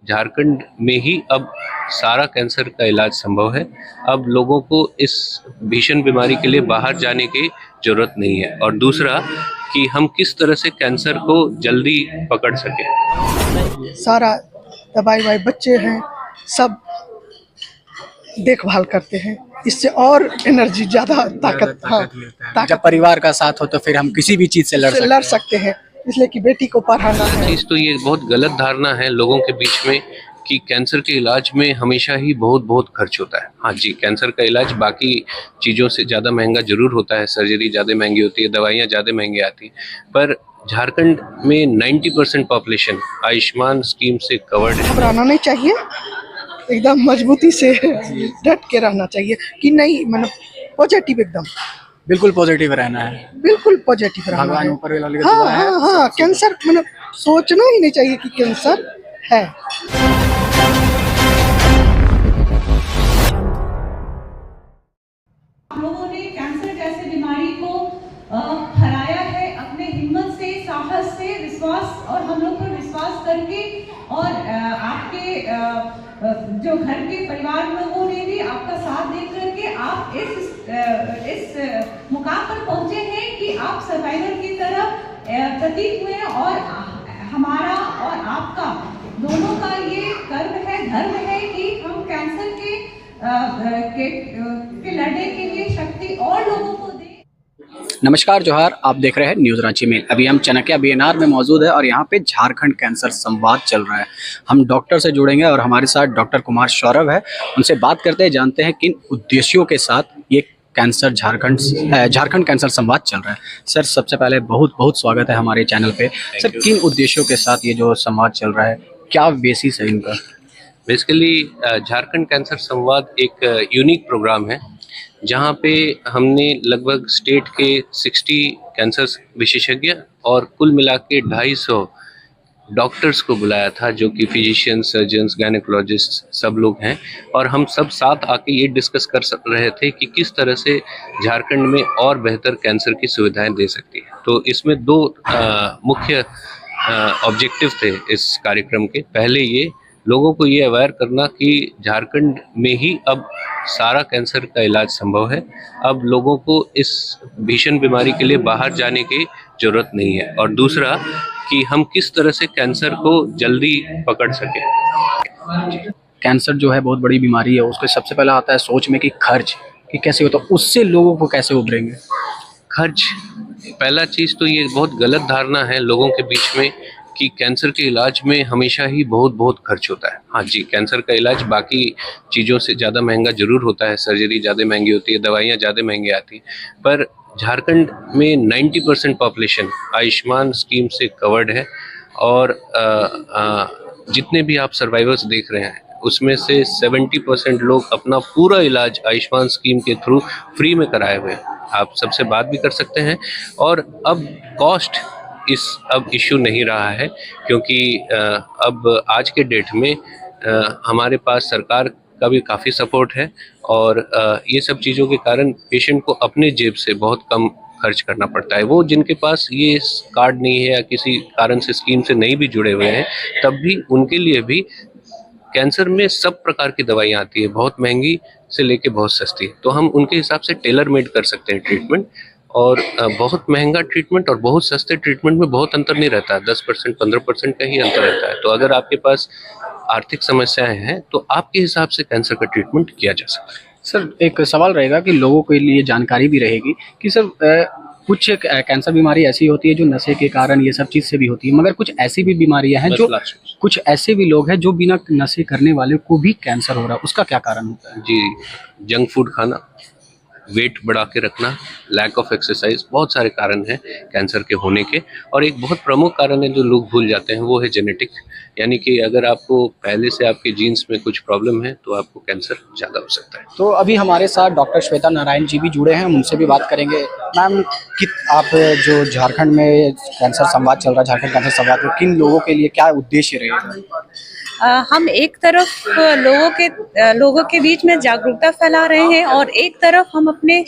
झारखंड में ही अब सारा कैंसर का इलाज संभव है। अब लोगों को इस भीषण बीमारी के लिए बाहर जाने की जरूरत नहीं है। और दूसरा कि हम किस तरह से कैंसर को जल्दी पकड़ सके। सारा दवाई वाई बच्चे हैं सब देखभाल करते हैं, इससे और एनर्जी ज़्यादा ताकत जब परिवार का साथ हो तो फिर हम किसी भी चीज से लड़ सकते हैं, इसलिए कि बेटी को पढ़ाना है। चीज तो ये बहुत गलत धारणा है लोगों के बीच में कि कैंसर के इलाज में हमेशा ही बहुत बहुत खर्च होता है। हाँ जी, कैंसर का इलाज बाकी चीज़ों से ज़्यादा महंगा जरूर होता है, सर्जरी ज़्यादा महंगी होती है, दवाइयाँ ज़्यादा महंगी आती हैं, पर झारखंड में 90% पॉपुलेशन आयुष्मान स्कीम से कवर्ड है। घबराना नहीं चाहिए, एकदम मजबूती से डट के रहना चाहिए कि नहीं, मतलब पॉजिटिव, एकदम बिल्कुल पॉजिटिव रहना है, बिल्कुल पॉजिटिव रहना भगवान है। ऊपर वाले की हाँ दुआ है। हाँ हाँ, कैंसर मतलब सोचना ही नहीं चाहिए कि कैंसर है। हम लोगों ने कैंसर जैसे बीमारी को हराया है अपने हिम्मत से, साहस से, विश्वास, और हम लोग पर विश्वास करके, और आपके जो घर के परिवार लोगों ने भी आपका साथ दे करके आप इस मुकाम पर पहुंचे हैं कि आप सर्वाइवर की तरह प्रतीक हुए, और हमारा और आपका दोनों का ये कर्म है, धर्म है कि हम कैंसर के लड़ने के लिए शक्ति और लोगों को दें। नमस्कार, जोहार। आप देख रहे हैं न्यूज रांची मेल। अभी हम चनकिया बीएनआर में मौजूद है और यहाँ पे झारखंड कैंसर संवाद चल रहा है। हम डॉक्टर से जुड़ेंगे और हमारे साथ डॉक्टर कुमार सौरभ है, उनसे बात करते हैं, जानते हैं किन उद्देश्यों के साथ ये कैंसर झारखंड कैंसर संवाद चल रहा है। सर, सबसे पहले बहुत बहुत स्वागत है हमारे चैनल पे। सर, किन उद्देश्यों के साथ ये जो संवाद चल रहा है, क्या बेसिस है इनका? बेसिकली झारखंड कैंसर संवाद एक यूनिक प्रोग्राम है जहाँ पे हमने लगभग स्टेट के 60 कैंसर विशेषज्ञ और कुल मिला के 250 डॉक्टर्स को बुलाया था, जो कि फिजिशियन, सर्जन्स, गायनेकोलॉजिस्ट सब लोग हैं। और हम सब साथ आके ये डिस्कस कर रहे थे कि किस तरह से झारखंड में और बेहतर कैंसर की सुविधाएं दे सकती है। तो इसमें दो मुख्य ऑब्जेक्टिव थे इस कार्यक्रम के। पहले ये लोगों को ये अवेयर करना कि झारखंड में ही अब सारा कैंसर का इलाज संभव है। अब लोगों को इस भीषण बीमारी के लिए बाहर जाने की जरूरत नहीं है। और दूसरा कि हम किस तरह से कैंसर को जल्दी पकड़ सके। कैंसर जो है बहुत बड़ी बीमारी है, उसको सबसे पहले आता है सोच में कि खर्च, कि कैसे होता है, उससे लोगों को कैसे उभरेंगे? खर्च, पहला चीज तो ये बहुत गलत धारणा है लोगों के बीच में कि कैंसर के इलाज में हमेशा ही बहुत बहुत खर्च होता है। हाँ जी, कैंसर का इलाज बाकी चीज़ों से ज़्यादा महंगा जरूर होता है, सर्जरी ज़्यादा महंगी होती है, दवाइयाँ ज़्यादा महंगी आती हैं, पर झारखंड में 90% पॉपुलेशन आयुष्मान स्कीम से कवर्ड है। और जितने भी आप सर्वाइवर्स देख रहे हैं उसमें से 70% लोग अपना पूरा इलाज आयुष्मान स्कीम के थ्रू फ्री में कराए हुए हैं। आप सबसे बात भी कर सकते हैं। और अब कॉस्ट अब इश्यू नहीं रहा है, क्योंकि अब आज के डेट में हमारे पास सरकार का भी काफ़ी सपोर्ट है। और ये सब चीज़ों के कारण पेशेंट को अपने जेब से बहुत कम खर्च करना पड़ता है। वो जिनके पास ये कार्ड नहीं है या किसी कारण से स्कीम से नहीं भी जुड़े हुए हैं, तब भी उनके लिए भी कैंसर में सब प्रकार की दवाइयाँ आती है, बहुत महंगी से लेके बहुत सस्ती। तो हम उनके हिसाब से टेलर मेड कर सकते हैं ट्रीटमेंट। और बहुत महंगा ट्रीटमेंट और बहुत सस्ते ट्रीटमेंट में बहुत अंतर नहीं रहता है, 10% 15% का ही अंतर रहता है। तो अगर आपके पास आर्थिक समस्याएं हैं तो आपके हिसाब से कैंसर का ट्रीटमेंट किया जा सकता है। सर, एक सवाल रहेगा कि लोगों के लिए जानकारी भी रहेगी कि सर कुछ कैंसर बीमारी ऐसी होती है जो नशे के कारण ये सब चीज़ से भी होती है, मगर कुछ ऐसी भी बीमारियां हैं जो कुछ ऐसे भी लोग हैं जो बिना नशे करने वाले को भी कैंसर हो रहा है, उसका क्या कारण होता है? जी, जंक फूड खाना, वेट बढ़ा के रखना, लैक ऑफ एक्सरसाइज, बहुत सारे कारण हैं कैंसर के होने के। और एक बहुत प्रमुख कारण है जो लोग भूल जाते हैं, वो है जेनेटिक। यानी कि अगर आपको पहले से आपके जीन्स में कुछ प्रॉब्लम है तो आपको कैंसर ज़्यादा हो सकता है। तो अभी हमारे साथ डॉक्टर श्वेता नारायण जी भी जुड़े हैं, हम उनसे भी बात करेंगे। मैम, आप जो झारखंड में कैंसर संवाद चल रहा है, झारखंड कैंसर संवाद में किन लोगों के लिए क्या उद्देश्य रहेगा? हम एक तरफ लोगों के बीच में जागरूकता फैला रहे हैं और एक तरफ हम अपने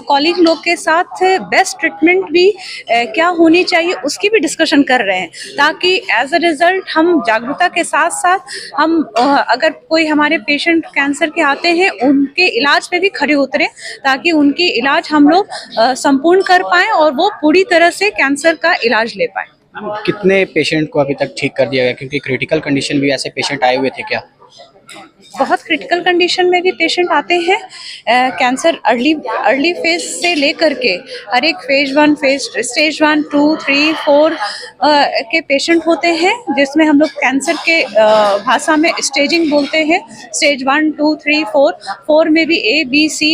कॉलीग लोग के साथ बेस्ट ट्रीटमेंट भी क्या होनी चाहिए उसकी भी डिस्कशन कर रहे हैं, ताकि एज अ रिजल्ट हम जागरूकता के साथ साथ हम अगर कोई हमारे पेशेंट कैंसर के आते हैं उनके इलाज पे भी खड़े उतरे, ताकि उनकी इलाज हम लोग संपूर्ण कर पाएं और वो पूरी तरह से कैंसर का इलाज ले पाएं। कितने पेशेंट को अभी तक ठीक कर दिया गया, क्योंकि क्रिटिकल कंडीशन भी ऐसे पेशेंट आए हुए थे क्या? बहुत क्रिटिकल कंडीशन में भी पेशेंट आते हैं। कैंसर अर्ली फेज से लेकर के हर एक स्टेज 1, 2, 3, 4 के पेशेंट होते हैं, जिसमें हम लोग कैंसर के भाषा में स्टेजिंग बोलते हैं। स्टेज 1, 2, 3, 4 में भी A, B, C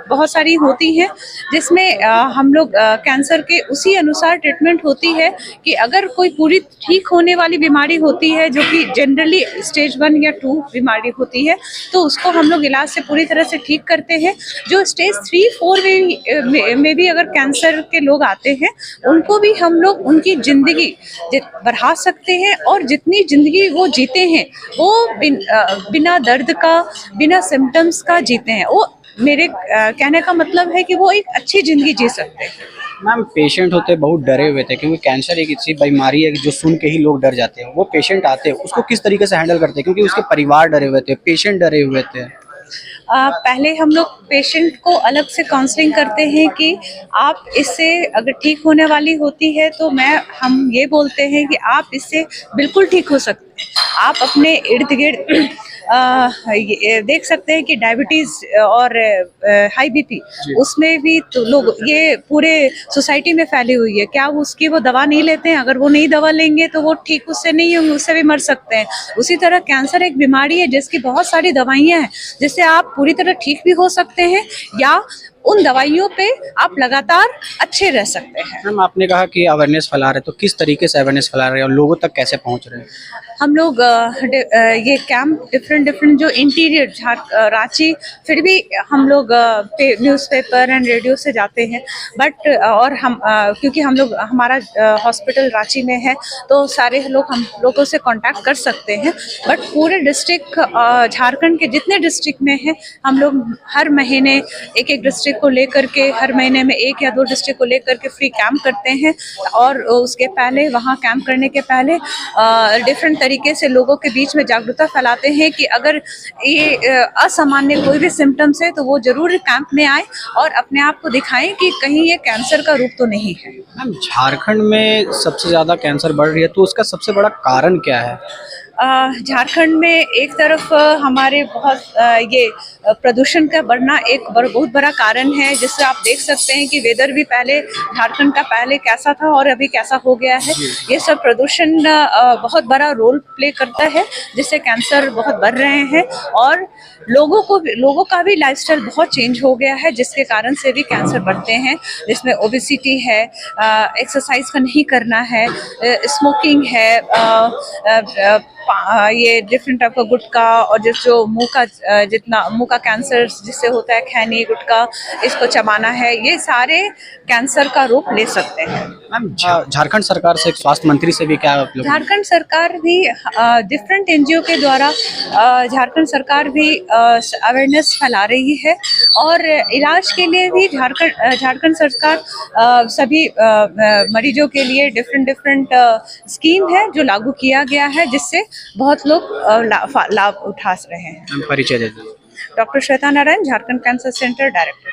बहुत सारी होती हैं, जिसमें हम लोग कैंसर के उसी अनुसार ट्रीटमेंट होती है कि अगर कोई पूरी ठीक होने वाली बीमारी होती है जो कि जनरली स्टेज 1 या 2 बीमारी होती है, तो उसको हम लोग इलाज से पूरी तरह से ठीक करते हैं। जो स्टेज 3, 4 में भी अगर कैंसर के लोग आते हैं, उनको भी हम लोग उनकी जिंदगी बढ़ा सकते हैं और जितनी जिंदगी वो जीते हैं वो बिना दर्द का, बिना सिम्टम्स का जीते हैं। वो मेरे कहने का मतलब है कि वो एक अच्छी जिंदगी जी सकते हैं। मैम, पेशेंट होते बहुत डरे हुए थे, क्योंकि कैंसर एक ऐसी बीमारी है जो सुन के ही लोग डर जाते हैं। वो पेशेंट आते हैं, उसको किस तरीके से हैंडल करते हैं, क्योंकि उसके परिवार डरे हुए थे, पेशेंट डरे हुए थे? पहले हम लोग पेशेंट को अलग से काउंसलिंग करते हैं कि आप इससे अगर ठीक होने वाली होती है तो हम ये बोलते हैं कि आप इससे बिल्कुल ठीक हो सकते हैं। आप अपने इर्द गिर्द देख सकते हैं कि डायबिटीज़ और हाई बीपी उसमें भी तो लोग ये पूरे सोसाइटी में फैली हुई है। क्या वो दवा नहीं लेते हैं? अगर वो नहीं दवा लेंगे तो वो ठीक उससे नहीं होंगे, उससे भी मर सकते हैं। उसी तरह कैंसर एक बीमारी है जिसकी बहुत सारी दवाइयाँ हैं, जिससे आप पूरी तरह ठीक भी हो सकते हैं या उन दवाइयों पे आप लगातार अच्छे रह सकते हैं। मैम, आपने कहा कि अवेयरनेस फैला रहे, तो किस तरीके से अवेयरनेस फैला रहे हैं और लोगों तक कैसे पहुंच रहे हैं? हम लोग ये कैंप डिफरेंट जो इंटीरियर रांची, फिर भी हम लोग न्यूज़पेपर एंड रेडियो से जाते हैं, बट और हम क्योंकि हम लोग हमारा हॉस्पिटल रांची में है तो सारे लोग हम लोगों से कांटेक्ट कर सकते हैं। बट पूरे डिस्ट्रिक्ट झारखंड के जितने डिस्ट्रिक्ट में हैं, हम लोग हर महीने एक डिस्ट्रिक्ट को लेकर के, हर महीने में 1 या 2 डिस्ट्रिक्ट को लेकर के फ्री कैंप करते हैं। और उसके पहले, वहाँ कैंप करने के पहले डिफरेंट तरीके से लोगों के बीच में जागरूकता फैलाते हैं कि अगर ये असामान्य कोई भी सिम्टम्स है तो वो जरूर कैंप में आए और अपने आप को दिखाएं कि कहीं ये कैंसर का रूप तो नहीं है। मैम, झारखंड में सबसे ज़्यादा कैंसर बढ़ रही है, तो उसका सबसे बड़ा कारण क्या है? झारखंड में एक तरफ हमारे बहुत ये प्रदूषण का बढ़ना एक बहुत बड़ा कारण है, जिससे आप देख सकते हैं कि वेदर भी पहले झारखंड का पहले कैसा था और अभी कैसा हो गया है। ये सब प्रदूषण बहुत बड़ा रोल प्ले करता है, जिससे कैंसर बहुत बढ़ रहे हैं और लोगों का भी लाइफस्टाइल बहुत चेंज हो गया है, जिसके कारण से भी कैंसर बढ़ते हैं, जिसमें ओबेसिटी है, एक्सरसाइज का नहीं करना है, स्मोकिंग है, ये डिफरेंट टाइप का गुटखा और जो मुंह का कैंसर जिससे होता है, खैनी, गुटखा, इसको चबाना है, ये सारे कैंसर का रूप ले सकते हैं। मैम, झारखंड सरकार से, स्वास्थ्य मंत्री से भी क्या आप लोग? झारखंड सरकार भी डिफरेंट एनजीओ के द्वारा झारखंड सरकार भी अवेयरनेस फैला रही है और इलाज के लिए भी झारखंड सरकार सभी मरीजों के लिए डिफरेंट स्कीम है जो लागू किया गया है, जिससे बहुत लोग लाभ उठा रहे हैं। परिचय दे दीजिए। Doctor Shweta Narayan, Jharkhand cancer centre director.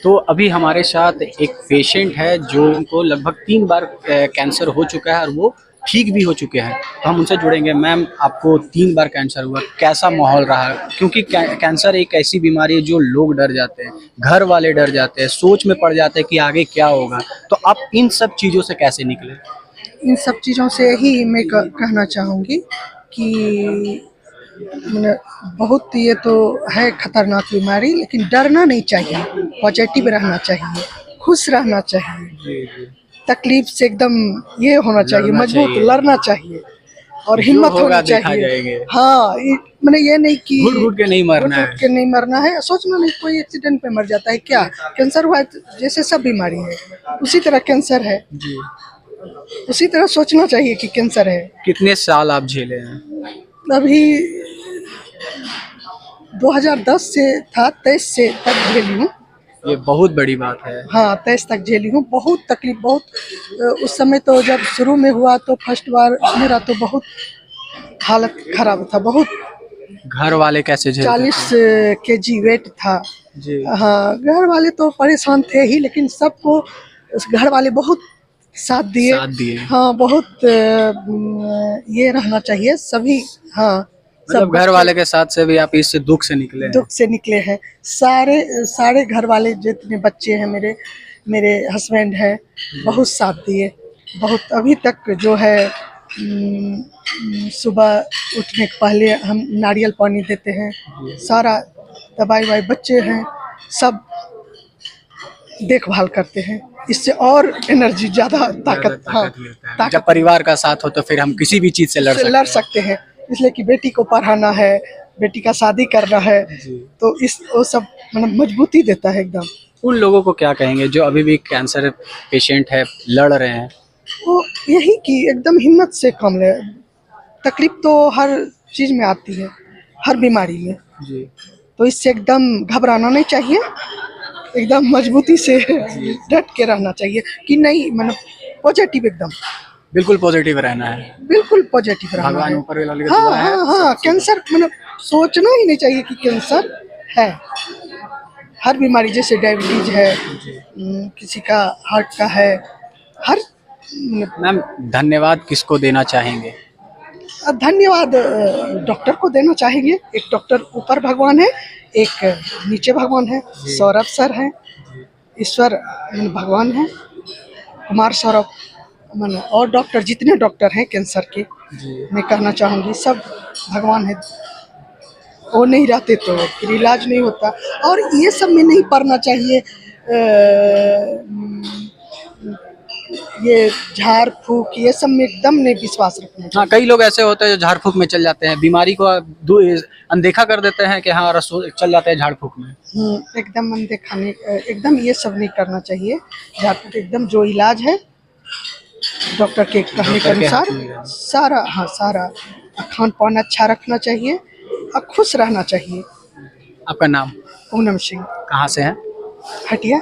तो अभी हमारे साथ एक पेशेंट है जो उनको लगभग 3 बार कैंसर हो चुका है और वो ठीक भी हो चुके हैं, तो हम उनसे जुड़ेंगे। मैम, आपको 3 बार कैंसर हुआ, कैसा माहौल रहा? क्योंकि कैंसर एक ऐसी बीमारी है जो लोग डर जाते हैं, घर वाले डर जाते हैं, सोच में पड़ जाते हैं कि आगे क्या होगा, तो आप इन सब चीज़ों से कैसे निकले? इन सब चीज़ों से ही मैं कहना चाहूँगी कि बहुत ये तो है खतरनाक बीमारी, लेकिन डरना नहीं चाहिए, पॉजिटिव रहना चाहिए, खुश रहना चाहिए, तकलीफ से एकदम ये होना चाहिए, मजबूत लड़ना चाहिए और हिम्मत होना चाहिए। हाँ, मैंने ये नहीं कि घुट के नहीं मरना है, सोचना नहीं कोई एक्सीडेंट पे मर जाता है। क्या कैंसर हुआ जैसे सब बीमारी है, उसी तरह कैंसर है। उसी तरह सोचना चाहिए कि कैंसर है। कितने साल आप झेले हैं? अभी 2010 से था, 23 से तक झेली हूँ। ये बहुत बड़ी बात है। हाँ, 23 तक झेली हूँ। बहुत तकलीफ, बहुत उस समय तो जब शुरू में हुआ तो फर्स्ट बार मेरा तो बहुत हालत खराब था। बहुत घर वाले कैसे झेलते 40 केजी वेट था। थे? जी। हाँ, घर वाले तो परेशान थे ही, लेकिन सबको घर वाले बहुत साथ दिए। साथ दिए। हाँ, बहुत ये रहना चाहिए सभी। हाँ, मतलब घर वाले के साथ से भी आप इससे दुख से निकले हैं। दुख से निकले हैं। सारे घर वाले जितने बच्चे हैं मेरे हस्बैंड हैं, बहुत साथ दिए। बहुत अभी तक जो है सुबह उठने के पहले हम नारियल पानी देते हैं। सारा दवाई वाई बच्चे हैं सब देखभाल करते हैं। इससे और एनर्जी ज़्यादा ताकत, हाँ, मिलता है। ताकत जब परिवार का साथ हो तो फिर हम किसी भी चीज से लड़ से सकते लड़ सकते हैं। इसलिए कि बेटी को पढ़ाना है, बेटी का शादी करना है, जी। तो वो सब मतलब मजबूती देता है एकदम। उन लोगों को क्या कहेंगे जो अभी भी कैंसर पेशेंट है, लड़ रहे हैं? वो यही कि एकदम हिम्मत से काम ले। तकलीफ तो हर चीज़ में आती है, हर बीमारी में, जी। तो इससे एकदम घबराना नहीं चाहिए। एकदम मजबूती से डट के रहना चाहिए कि नहीं, मतलब पॉजिटिव, एकदम बिल्कुल पॉजिटिव रहना है। बिल्कुल पॉजिटिव रहना भगवान है। ऊपर वाले की हाँ दुआ है। हाँ हाँ, कैंसर मतलब सोचना ही नहीं चाहिए कि कैंसर है। हर बीमारी जैसे डायबिटीज है, किसी का हार्ट का है, हर मैम धन्यवाद किसको देना चाहेंगे? धन्यवाद डॉक्टर को देना चाहेंगे। एक डॉक्टर ऊपर भगवान है, एक नीचे भगवान है। सौरभ सर हैं, ईश्वर भगवान है, कुमार सौरभ, मैंने और डॉक्टर जितने डॉक्टर हैं कैंसर के, मैं कहना चाहूँगी सब भगवान है। वो नहीं रहते तो फिर इलाज नहीं होता। और ये सब में नहीं पड़ना चाहिए। ये झाड़ फूक ये सब में एकदम नहीं विश्वास रखना हाँ, कई लोग ऐसे होते हैं जो झाड़ फूक में चल जाते हैं, बीमारी को अनदेखा कर देते हैं कि हाँ चल जाते हैं झाड़ फूक में। एकदम अनदेखा नहीं, एकदम ये सब नहीं करना चाहिए। झाड़ फूक एकदम जो इलाज है डॉक्टर के कहने के अनुसार सारा, हाँ सारा। खान पान अच्छा रखना चाहिए और खुश रहना चाहिए। आपका नाम? पूनम सिंह, कहाँ से हैं? हटिया।